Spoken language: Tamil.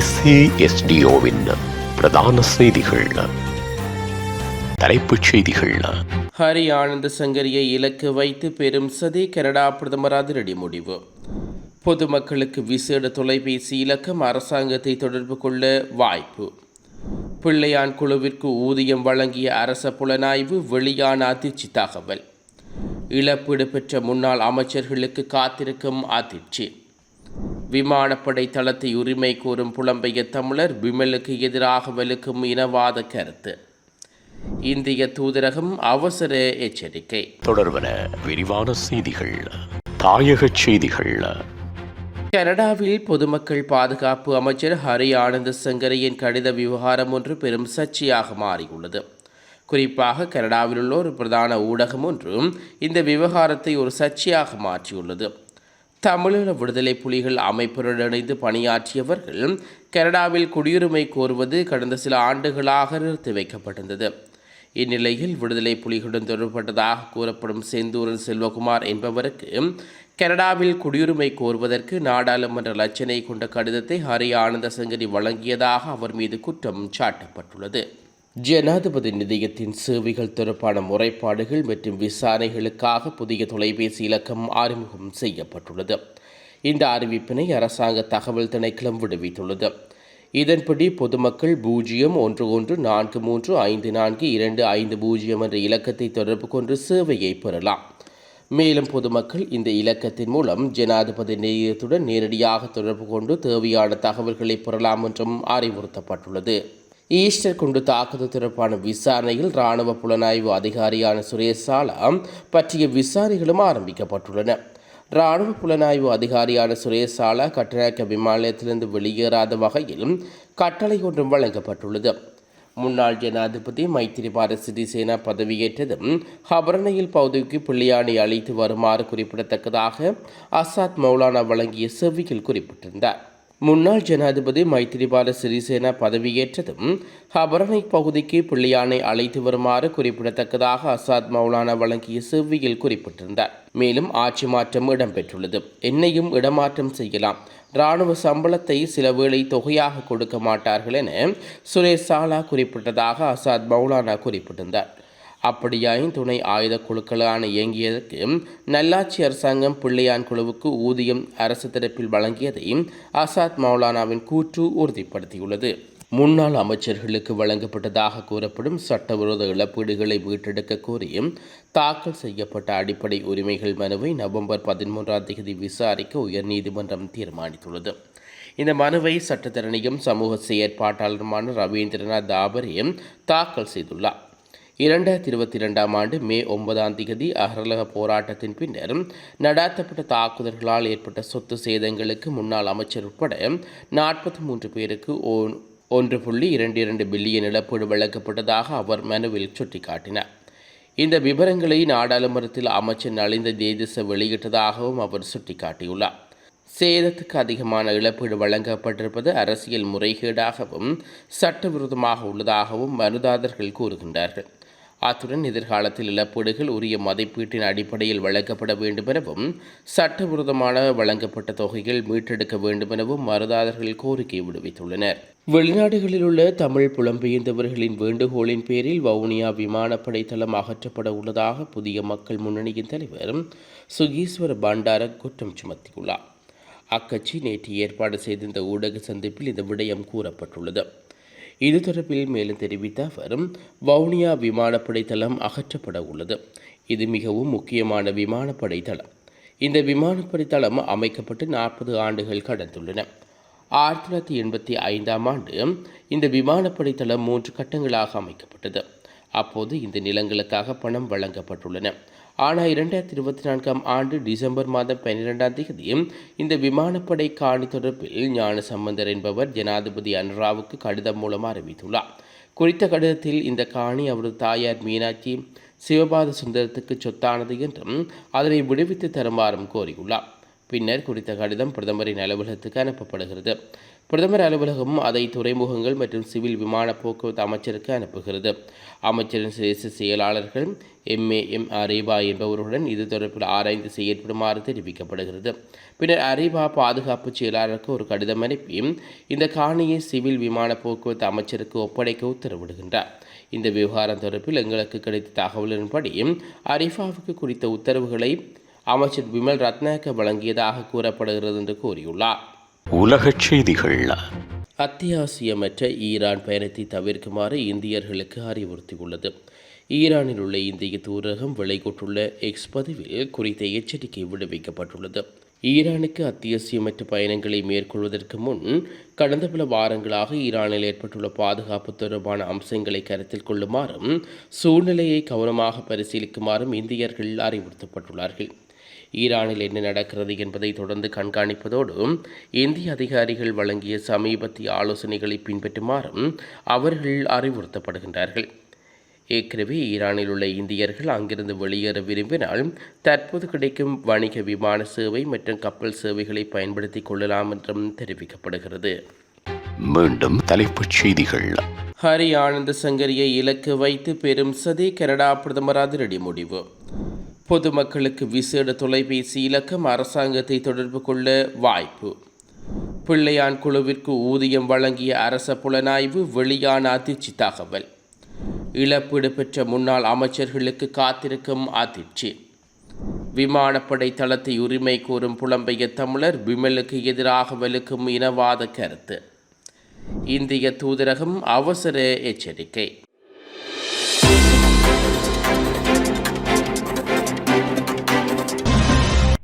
SASDOவின் பிரதான செய்திகள். தலைப்புச் செய்திகள். ஹரி ஆனந்த சங்கரியை இலக்கு வைத்து பெரும் சதி, கனடா பிரதமர் அதிரடி முடிவு. பொதுமக்களுக்கு விசேட தொலைபேசி இலக்கம், அரசாங்கத்தை தொடர்பு கொள்ள வாய்ப்பு. பிள்ளையான் குழுவிற்கு ஊதியம் வழங்கிய அரச புலனாய்வு, வெளியான அதிர்ச்சி தகவல். இழப்பீடு பெற்ற முன்னாள் அமைச்சர்களுக்கு காத்திருக்கும் அதிர்ச்சி. விமானப்படை தளத்தை உரிமை கோரும் புலம்பெயர் தமிழர் விமலுக்கு எதிராக வலுக்கும் இனவாத கருத்து. இந்திய தூதரகம் அவசர எச்சரிக்கை. தொடர்பன விரிவான செய்திகள். தாயக செய்திகள். கனடாவில் பொதுமக்கள் பாதுகாப்பு அமைச்சர் ஹரி ஆனந்த சங்கரியின் கடித விவகாரம் ஒன்று பெரும் சர்ச்சையாக மாறியுள்ளது. குறிப்பாக கனடாவில் உள்ள ஒரு பிரதான ஊடகம் ஒன்று இந்த விவகாரத்தை ஒரு சர்ச்சையாக மாற்றியுள்ளது. தமிழீழ விடுதலை புலிகள் அமைப்புடன் இணைந்து பணியாற்றியவர்கள் கனடாவில் குடியுரிமை கோருவது கடந்த சில ஆண்டுகளாக நிறுத்தி வைக்கப்பட்டிருந்தது. இந்நிலையில் விடுதலை புலிகளுடன் தொடர்பட்டதாக கூறப்படும் செந்தூரன் செல்வகுமார் என்பவருக்கு கனடாவில் குடியுரிமை கோருவதற்கு நாடாளுமன்ற லட்சணை கொண்ட கடிதத்தை ஹரி ஆனந்த சங்கரி வழங்கியதாக அவர் மீது குற்றம் சாட்டப்பட்டுள்ளது. ஜனாதிபதி நிதியத்தின் சேவைகள் தொடர்பான முறைப்பாடுகள் மற்றும் விசாரணைகளுக்காக புதிய தொலைபேசி இலக்கம் அறிமுகம் செய்யப்பட்டுள்ளது. இந்த அறிவிப்பினை அரசாங்க தகவல் திணைக்களம் விடுவித்துள்ளது. இதன்படி பொதுமக்கள் 0114354250 என்ற இலக்கத்தை தொடர்பு கொண்டு சேவையை பெறலாம். மேலும் பொதுமக்கள் இந்த இலக்கத்தின் மூலம் ஜனாதிபதி நிதியத்துடன் நேரடியாக தொடர்பு கொண்டு தேவையான தகவல்களை பெறலாம் என்றும் அறிவுறுத்தப்பட்டுள்ளது. ஈஸ்டர் குண்டு தாக்குதல் தொடர்பான விசாரணையில் இராணுவ புலனாய்வு அதிகாரியான சுரேஷ் சாலா பற்றிய விசாரணைகளும் ஆரம்பிக்கப்பட்டுள்ளன. இராணுவ புலனாய்வு அதிகாரியான சுரேஷ் சாலா கட்டநாயக்க விமான நிலையத்திலிருந்து வெளியேறாத வகையில் கட்டளை ஒன்றும் வழங்கப்பட்டுள்ளது. முன்னாள் ஜனாதிபதி மைத்திரிபால சிறிசேனா பதவியேற்றதும் ஹபரணையில் பகுதிக்கு பிள்ளையானை அழைத்து வருமாறு குறிப்பிடத்தக்கதாக அசாத் மௌலானா வழங்கிய செவ்வியில் குறிப்பிட்டிருந்தார். முன்னாள் ஜனாதிபதி மைத்திரிபால சிறிசேனா பதவியேற்றதும் ஹபரணை பகுதிக்கு பிள்ளையானை அழைத்து வருமாறு குறிப்பிடத்தக்கதாக அசாத் மௌலானா வழங்கிய செவ்வியில் குறிப்பிட்டிருந்தார். மேலும் ஆட்சி மாற்றம் இடம்பெற்றுள்ளது, என்னையும் இடமாற்றம் செய்யலாம், இராணுவ சம்பளத்தை சில வேளை தொகையாக கொடுக்க மாட்டார்கள் என சுரேஷ் சாலா குறிப்பிட்டதாக அசாத் மௌலானா குறிப்பிட்டிருந்தார். அப்படியாயின் துணை ஆயுத குழுக்களான இயங்கியதற்கு நல்லாட்சி அரசாங்கம் பிள்ளையான் குழுவுக்கு ஊதியம் அரசு தரப்பில் வழங்கியதை அசாத் மௌலானாவின் கூற்று உறுதிப்படுத்தியுள்ளது. முன்னாள் அமைச்சர்களுக்கு வழங்கப்பட்டதாக கூறப்படும் சட்டவிரோத இழப்பீடுகளை மீட்டெடுக்க கோரி தாக்கல் செய்யப்பட்ட அடிப்படை உரிமைகள் மனுவை நவம்பர் 13 விசாரிக்க உயர்நீதிமன்றம் தீர்மானித்துள்ளது. இந்த மனுவை சட்டத்தரணியும் சமூக செயற்பாட்டாளருமான ரவீந்திரநாத் தாபரே தாக்கல் செய்துள்ளார். 2022 ஆண்டு மே 9 அகரலக போராட்டத்தின் பின்னர் நடாத்தப்பட்ட தாக்குதல்களால் ஏற்பட்ட சொத்து சேதங்களுக்கு முன்னாள் அமைச்சர் உட்பட 43 பேருக்கு 1.22 பில்லியன் இழப்பீடு வழங்கப்பட்டதாக அவர் மனுவில் சுட்டிக்காட்டினார். இந்த விவரங்களை நாடாளுமன்றத்தில் அமைச்சர் நலிந்த தேஜஸ வெளியிட்டதாகவும் அவர் சுட்டிக்காட்டியுள்ளார். சேதத்துக்கு அதிகமான இழப்பீடு வழங்கப்பட்டிருப்பது அரசியல் முறைகேடாகவும் சட்டவிரோதமாக உள்ளதாகவும் மனுதாரர்கள் கூறுகின்றார்கள். அத்துடன் எதிர்காலத்தில் இழப்பீடுகள் உரிய மதிப்பீட்டின் அடிப்படையில் வழங்கப்பட வேண்டுமெனவும் சட்டவிரோதமான வழங்கப்பட்ட தொகைகள் மீட்டெடுக்க வேண்டுமெனவும் மனுதாரர்கள் கோரிக்கை விடுவித்துள்ளனர். வெளிநாடுகளில் உள்ள தமிழ் புலம்பெயர்ந்தவர்களின் வேண்டுகோளின் பேரில் வவுனியா விமானப்படை தளம் அகற்றப்பட உள்ளதாக புதிய மக்கள் முன்னணியின் தலைவர் சுகீஸ்வர பண்டார குற்றம் சுமத்தியுள்ளார். அக்கட்சி நேற்று ஏற்பாடு செய்திருந்த ஊடக சந்திப்பில் இந்த விடயம் கூறப்பட்டுள்ளது. இது தொடர்பில் மேலும் தெரிவித்த அவர், வவுனியா விமானப்படை தளம் அகற்றப்பட உள்ளது. இது மிகவும் முக்கியமான விமானப்படை தளம். இந்த விமானப்படை தளம் அமைக்கப்பட்டு 40 ஆண்டுகள் கடந்துள்ளன. 1985 ஆண்டு இந்த விமானப்படை தளம் 3 கட்டங்களாக அமைக்கப்பட்டது. அப்போது இந்த நிலங்களுக்காக பணம் வழங்கப்பட்டுள்ளன. ஆனால் 2024 ஆண்டு டிசம்பர் 12 இந்த விமானப்படை காணி தொடர்பில் ஞானசம்பந்தர் என்பவர் ஜனாதிபதி அனுராவுக்கு கடிதம் மூலம் அறிவித்துள்ளார். குறித்த கடிதத்தில் இந்த காணி அவரது தாயார் மீனாட்சி சிவபாத சுந்தரத்துக்கு சொத்தானது என்றும் அதனை விடுவித்து தருமாறும் கோரியுள்ளார். பின்னர் குறித்த கடிதம் பிரதமரின் அலுவலகத்துக்கு அனுப்பப்படுகிறது. பிரதமர் அலுவலகம் அதை துறைமுகங்கள் மற்றும் சிவில் விமான போக்குவரத்து அமைச்சருக்கு அனுப்புகிறது. அமைச்சரின் சிரேஷ்ட செயலாளர்கள் எம் அரீபா என்பவருடன் இது தொடர்பில் ஆராய்ந்து செயற்படுமாறு தெரிவிக்கப்படுகிறது. பின்னர் அரீபா பாதுகாப்பு செயலாளருக்கு ஒரு கடிதம் அனுப்பி இந்த காணியை சிவில் விமான போக்குவரத்து அமைச்சருக்கு ஒப்படைக்க உத்தரவிடுகின்றார். இந்த விவகாரம் தொடர்பில் எங்களுக்கு கிடைத்த தகவலின்படி அரீபாவுக்கு குறித்த உத்தரவுகளை அமைச்சர் விமல் ரத்நாயக்க வழங்கியதாக கூறப்படுகிறது என்று கூறியுள்ளார். உலகச் செய்திகள். அத்தியாவசியமற்ற ஈரான் பயணத்தை தவிர்க்குமாறு இந்தியர்களுக்கு அறிவுறுத்தியுள்ளது. ஈரானில் உள்ள இந்திய தூதரகம் வெளியிட்டுள்ள எக்ஸ் பதிவில் குறித்த எச்சரிக்கை விடுவிக்கப்பட்டுள்ளது. ஈரானுக்கு அத்தியாவசியமற்ற பயணங்களை மேற்கொள்வதற்கு முன் கடந்த பல வாரங்களாக ஈரானில் ஏற்பட்டுள்ள பாதுகாப்பு தொடர்பான அம்சங்களை கருத்தில் கொள்ளுமாறும் சூழ்நிலையை கவனமாக பரிசீலிக்குமாறும் இந்தியர்கள் அறிவுறுத்தப்பட்டுள்ளார்கள். ஈரானில் என்ன நடக்கிறது என்பதை தொடர்ந்து கண்காணிப்பதோடு இந்திய அதிகாரிகள் வழங்கிய சமீபத்திய ஆலோசனைகளை பின்பற்றுமாறும் அவர்கள் அறிவுறுத்தப்படுகின்றார்கள். ஏற்கனவே ஈரானில் உள்ள இந்தியர்கள் அங்கிருந்து வெளியேற விரும்பினால் தற்போது கிடைக்கும் வணிக விமான சேவை மற்றும் கப்பல் சேவைகளை பயன்படுத்திக் கொள்ளலாம் என்றும் தெரிவிக்கப்படுகிறது. மீண்டும் தலைப்புச் செய்திகள். ஹரி ஆனந்த சங்கரியை இலக்கு வைத்து பெரும் சதி, கனடா பிரதமர் அதிரடி முடிவு. பொதுமக்களுக்கு விசேட தொலைபேசி இலக்கம் அரசாங்கத்தை தொடர்பு கொள்ள வாய்ப்பு. பிள்ளையான் குழுவிற்கு ஊதியம் வழங்கிய அரச புலனாய்வு வெளியான அதிர்ச்சி தகவல். இழப்பீடு பெற்ற முன்னாள் அமைச்சர்களுக்கு காத்திருக்கும் அதிர்ச்சி. விமானப்படை தளத்தை உரிமை கோரும் புலம்பெயர் தமிழர் விமலுக்கு எதிராக வலுக்கும் இனவாத கருத்து. இந்திய தூதரகம் அவசர எச்சரிக்கை.